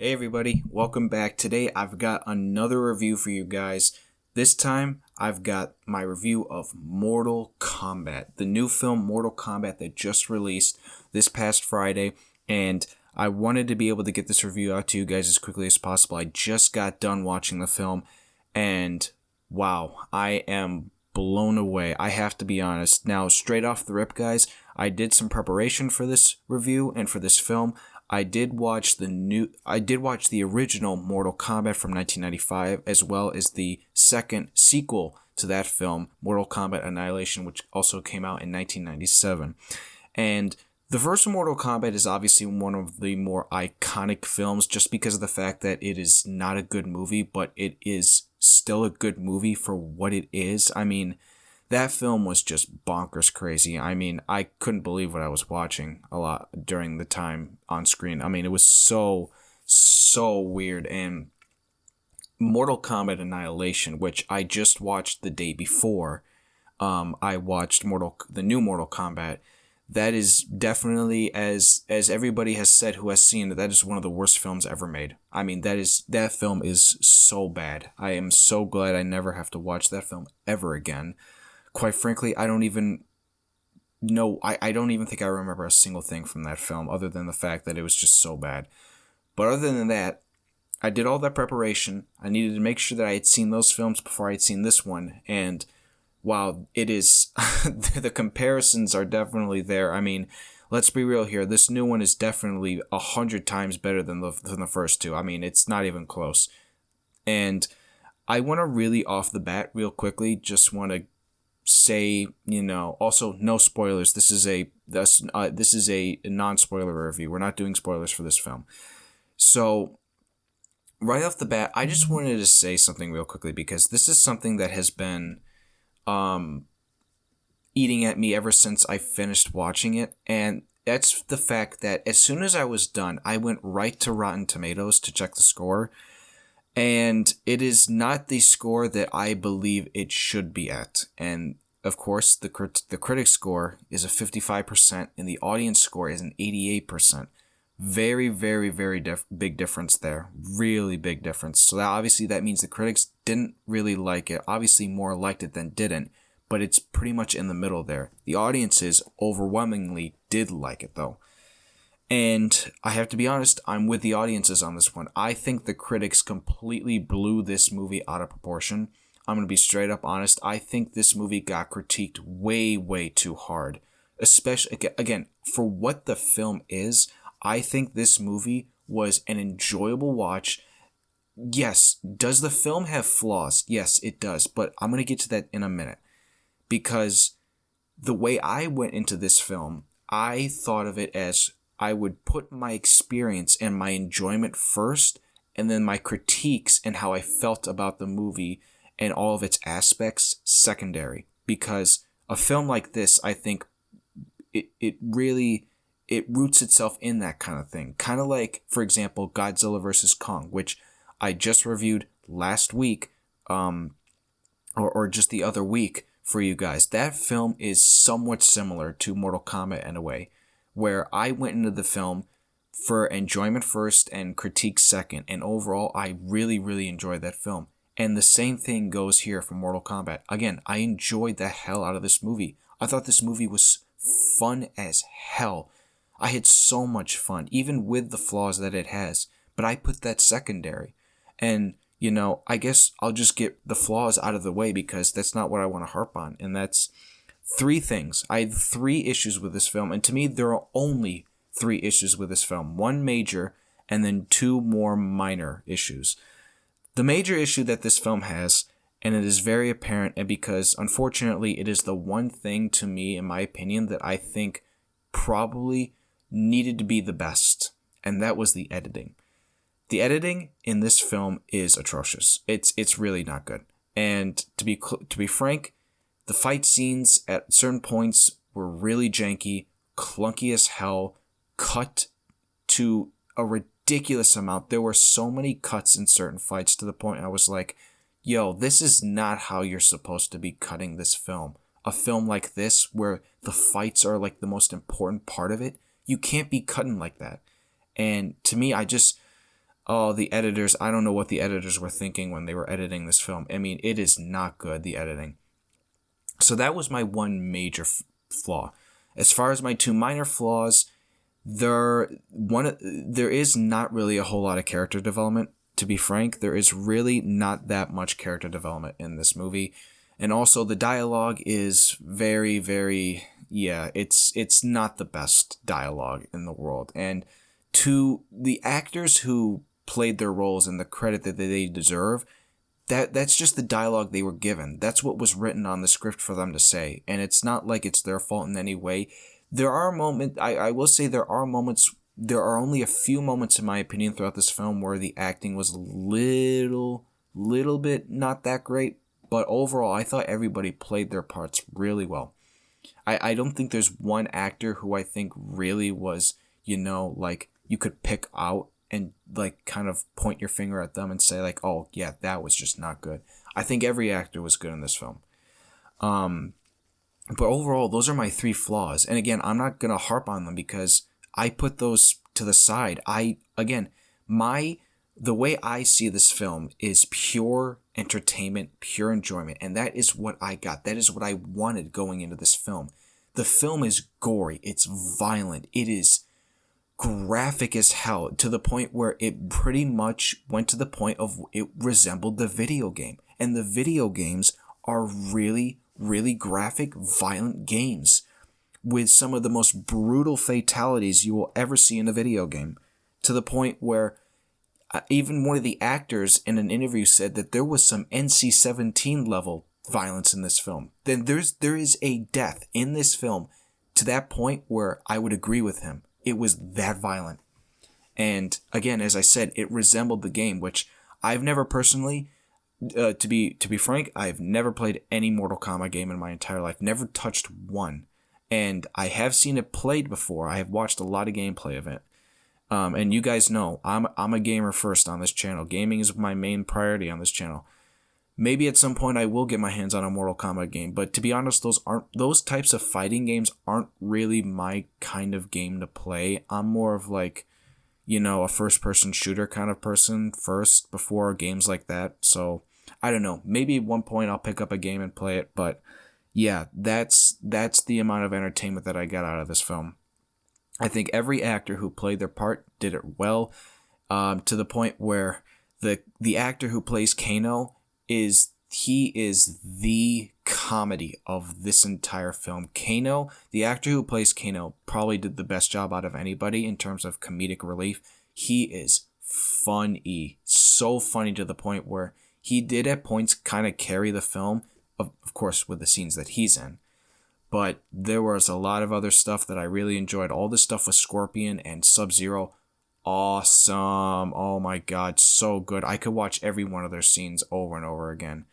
Hey everybody, welcome back. Today I've got another review for you guys. This time I've got my review of Mortal Kombat, the new film Mortal Kombat that just released this past Friday, and I wanted to be able to get this review out to you guys as quickly as possible. I just got done watching the film and wow, I am blown away. I have to be honest. Now, straight off the rip, guys, I did some preparation for this review and for this film. I did watch the original Mortal Kombat from 1995, as well as the second sequel to that film, Mortal Kombat Annihilation, which also came out in 1997. And the first Mortal Kombat is obviously one of the more iconic films just because of the fact that it is not a good movie, but it is still a good movie for what it is. I mean, that film was just bonkers crazy. I mean, I couldn't believe what I was watching a lot during the time on screen. I mean, it was so weird. And Mortal Kombat Annihilation, which I just watched the day before, I watched the new Mortal Kombat. That is definitely, as everybody has said who has seen it, that is one of the worst films ever made. I mean, that film is so bad. I am so glad I never have to watch that film ever again. Quite frankly, I don't even know, I don't even think I remember a single thing from that film other than the fact that it was just so bad. But other than that, I did all that preparation. I needed to make sure that I had seen those films before I had seen this one. And wow, it is, the comparisons are definitely there. I mean, let's be real here. This new one is definitely 100 times better than the first two. I mean, it's not even close. And I want to really off the bat real quickly, just want to say, also no spoilers. This is a non-spoiler review. We're not doing spoilers for this film. So right off the bat, I just wanted to say something real quickly because this is something that has been eating at me ever since I finished watching it, and that's the fact that as soon as I was done, I went right to Rotten Tomatoes to check the score. And it is not the score that I believe it should be at. And of course, the critic score is a 55%, and the audience score is an 88%. Very, very, very big difference there. Really big difference. So that means the critics didn't really like it. Obviously, more liked it than didn't. But it's pretty much in the middle there. The audiences overwhelmingly did like it, though. And I have to be honest, I'm with the audiences on this one. I think the critics completely blew this movie out of proportion. I'm going to be straight up honest. I think this movie got critiqued way, way too hard. Especially, again, for what the film is, I think this movie was an enjoyable watch. Yes, does the film have flaws? Yes, it does. But I'm going to get to that in a minute. Because the way I went into this film, I thought of it as I would put my experience and my enjoyment first, and then my critiques and how I felt about the movie and all of its aspects secondary. Because a film like this, I think it roots itself in that kind of thing. Kind of like, for example, Godzilla vs. Kong, which I just reviewed last week, or just the other week for you guys. That film is somewhat similar to Mortal Kombat in a way, where I went into the film for enjoyment first and critique second. And overall, I really, really enjoyed that film. And the same thing goes here for Mortal Kombat. Again, I enjoyed the hell out of this movie. I thought this movie was fun as hell. I had so much fun, even with the flaws that it has. But I put that secondary. And, I guess I'll just get the flaws out of the way because that's not what I want to harp on. And that's three things. I had 3 issues with this film, and to me, there are only 3 issues with this film. 1 major, and then 2 more minor issues. The major issue that this film has, and it is very apparent, and because, unfortunately, it is the one thing to me, in my opinion, that I think probably needed to be the best, and that was the editing. The editing in this film is atrocious. It's really not good. And to be frank, the fight scenes at certain points were really janky, clunky as hell, cut to a ridiculous amount. There were so many cuts in certain fights to the point I was like, yo, this is not how you're supposed to be cutting this film. A film like this, where the fights are like the most important part of it, you can't be cutting like that. And to me, I just, oh, the editors, I don't know what the editors were thinking when they were editing this film. I mean, it is not good, the editing. So that was my one major flaw. As far as my two minor flaws, there is not really a whole lot of character development. To be frank, there is really not that much character development in this movie. And also the dialogue is very, very, it's not the best dialogue in the world. And to the actors who played their roles and the credit that they deserve, that's just the dialogue they were given. That's what was written on the script for them to say. And it's not like it's their fault in any way. There are moments, I will say there are only a few moments in my opinion throughout this film where the acting was a little bit not that great. But overall, I thought everybody played their parts really well. I don't think there's one actor who I think really was, like you could pick out and like kind of point your finger at them and say like, oh yeah, that was just not good. I think every actor was good in this film. But overall, those are my three flaws. And again, I'm not going to harp on them because I put those to the side. The way I see this film is pure entertainment, pure enjoyment. And that is what I got. That is what I wanted going into this film. The film is gory. It's violent. It is graphic as hell to the point where it pretty much went to the point of it resembled the video game. And the video games are really, really graphic, violent games with some of the most brutal fatalities you will ever see in a video game, to the point where even one of the actors in an interview said that there was some NC-17 level violence in this film. Then there is a death in this film to that point where I would agree with him. It was that violent. And again, as I said, it resembled the game, which I've never personally, to be frank, I've never played any Mortal Kombat game in my entire life. Never touched one. And I have seen it played before. I have watched a lot of gameplay of it. And you guys know, I'm a gamer first on this channel. Gaming is my main priority on this channel. Maybe at some point I will get my hands on a Mortal Kombat game, but to be honest, those types of fighting games aren't really my kind of game to play. I'm more of like, a first-person shooter kind of person first before games like that. So I don't know. Maybe at one point I'll pick up a game and play it, but yeah, that's the amount of entertainment that I got out of this film. I think every actor who played their part did it well, to the point where the actor who plays Kano is the comedy of this entire film. Kano, the actor who plays Kano, probably did the best job out of anybody in terms of comedic relief. He is funny, so funny to the point where he did at points kind of carry the film, of course with the scenes that he's in. But there was a lot of other stuff that I really enjoyed. All this stuff with Scorpion and Sub-Zero, awesome. Oh my god, so good. I could watch every one of their scenes over and over again.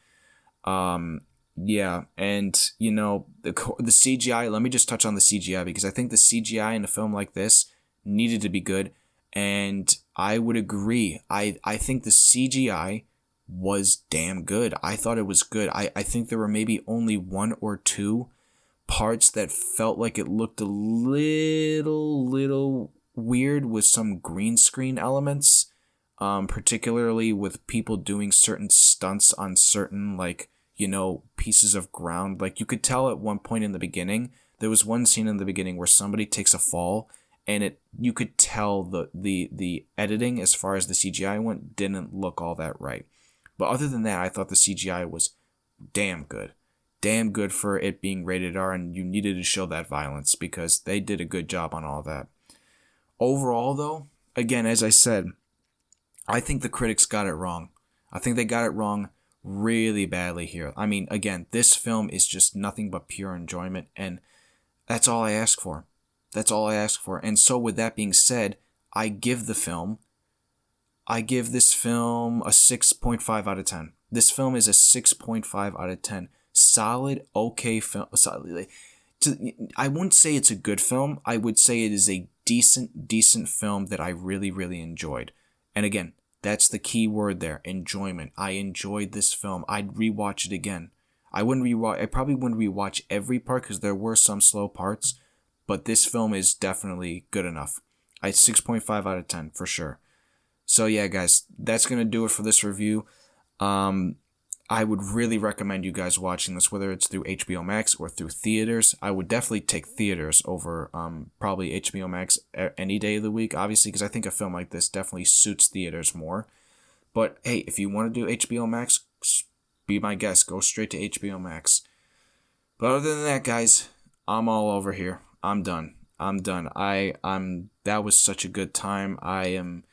Yeah, and the CGI, let me just touch on the CGI, because I think the CGI in a film like this needed to be good, and I would agree. I think the CGI was damn good. I thought it was good. I think there were maybe only one or two parts that felt like it looked a little weird with some green screen elements, particularly with people doing certain stunts on certain pieces of ground. Like you could tell at one point in the beginning, there was one scene in the beginning where somebody takes a fall, and you could tell the editing as far as the CGI went didn't look all that right. But other than that, I thought the CGI was damn good. Damn good for it being rated R, and you needed to show that violence because they did a good job on all that. Overall, though, again, as I said, I think the critics got it wrong. I think they got it wrong really badly here. I mean, again, this film is just nothing but pure enjoyment, and that's all I ask for. That's all I ask for. And so with that being said, I give this film a 6.5 out of 10. This film is a 6.5 out of 10. Solid, okay film. I wouldn't say it's a good film. I would say it is a decent film that I really, really enjoyed. And again, that's the key word there, enjoyment. I enjoyed this film. I'd rewatch it again. I probably wouldn't rewatch every part because there were some slow parts, but this film is definitely good enough. 6.5 out of 10 for sure. So yeah, guys, that's going to do it for this review. I would really recommend you guys watching this, whether it's through HBO Max or through theaters. I would definitely take theaters over probably HBO Max any day of the week, obviously, because I think a film like this definitely suits theaters more. But hey, if you want to do HBO Max, be my guest. Go straight to HBO Max. But other than that, guys, I'm all over here. I'm done. That was such a good time. I am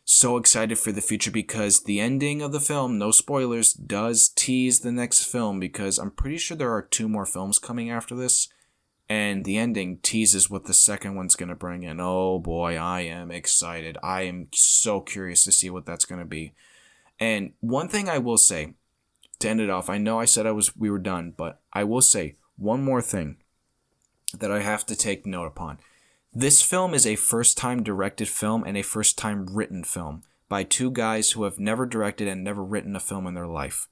so excited for the future because the ending of the film, no spoilers, does tease the next film, because I'm pretty sure there are 2 more films coming after this, and the ending teases what the second one's going to bring in. Oh boy, I am excited. I am so curious to see what that's going to be. And one thing I will say to end it off, I know I said we were done, but I will say one more thing that I have to take note upon. This film is a first-time directed film and a first-time written film by 2 guys who have never directed and never written a film in their life.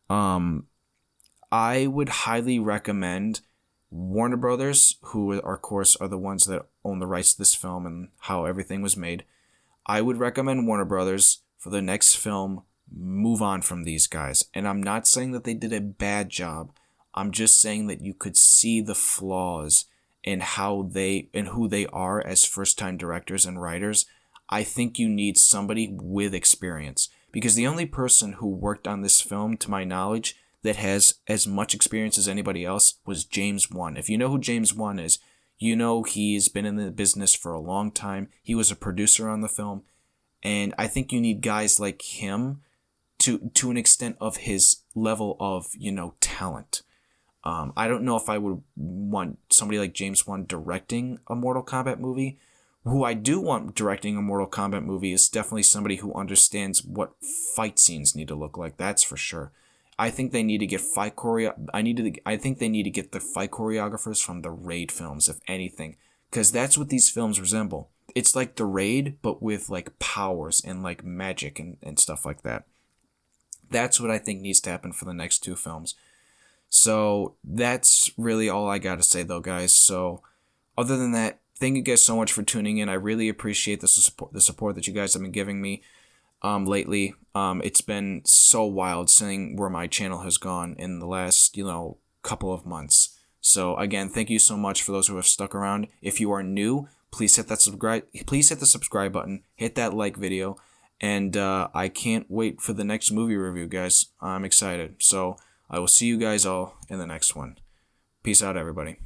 I would highly recommend Warner Brothers, who of course are the ones that own the rights to this film and how everything was made. I would recommend Warner Brothers for the next film move on from these guys. And I'm not saying that they did a bad job. I'm just saying that you could see the flaws in who they are as first-time directors and writers. I think you need somebody with experience, because the only person who worked on this film, to my knowledge, that has as much experience as anybody else was James Wan. If you know who James Wan is, you know he's been in the business for a long time. He was a producer on the film, and I think you need guys like him to an extent of his level of, talent. I don't know if I would want somebody like James Wan directing a Mortal Kombat movie. Who I do want directing a Mortal Kombat movie is definitely somebody who understands what fight scenes need to look like. That's for sure. I think they need to get I think they need to get the fight choreographers from the Raid films, if anything, because that's what these films resemble. It's like the Raid, but with like powers and like magic and stuff like that. That's what I think needs to happen for the next 2 films. So that's really all I got to say, though, guys. So other than that, thank you guys so much for tuning in. I really appreciate the support that you guys have been giving me lately. It's been so wild seeing where my channel has gone in the last, couple of months. So again, thank you so much for those who have stuck around. If you are new, please hit the subscribe button, hit that like video, and I can't wait for the next movie review, guys. I'm excited. So I will see you guys all in the next one. Peace out, everybody.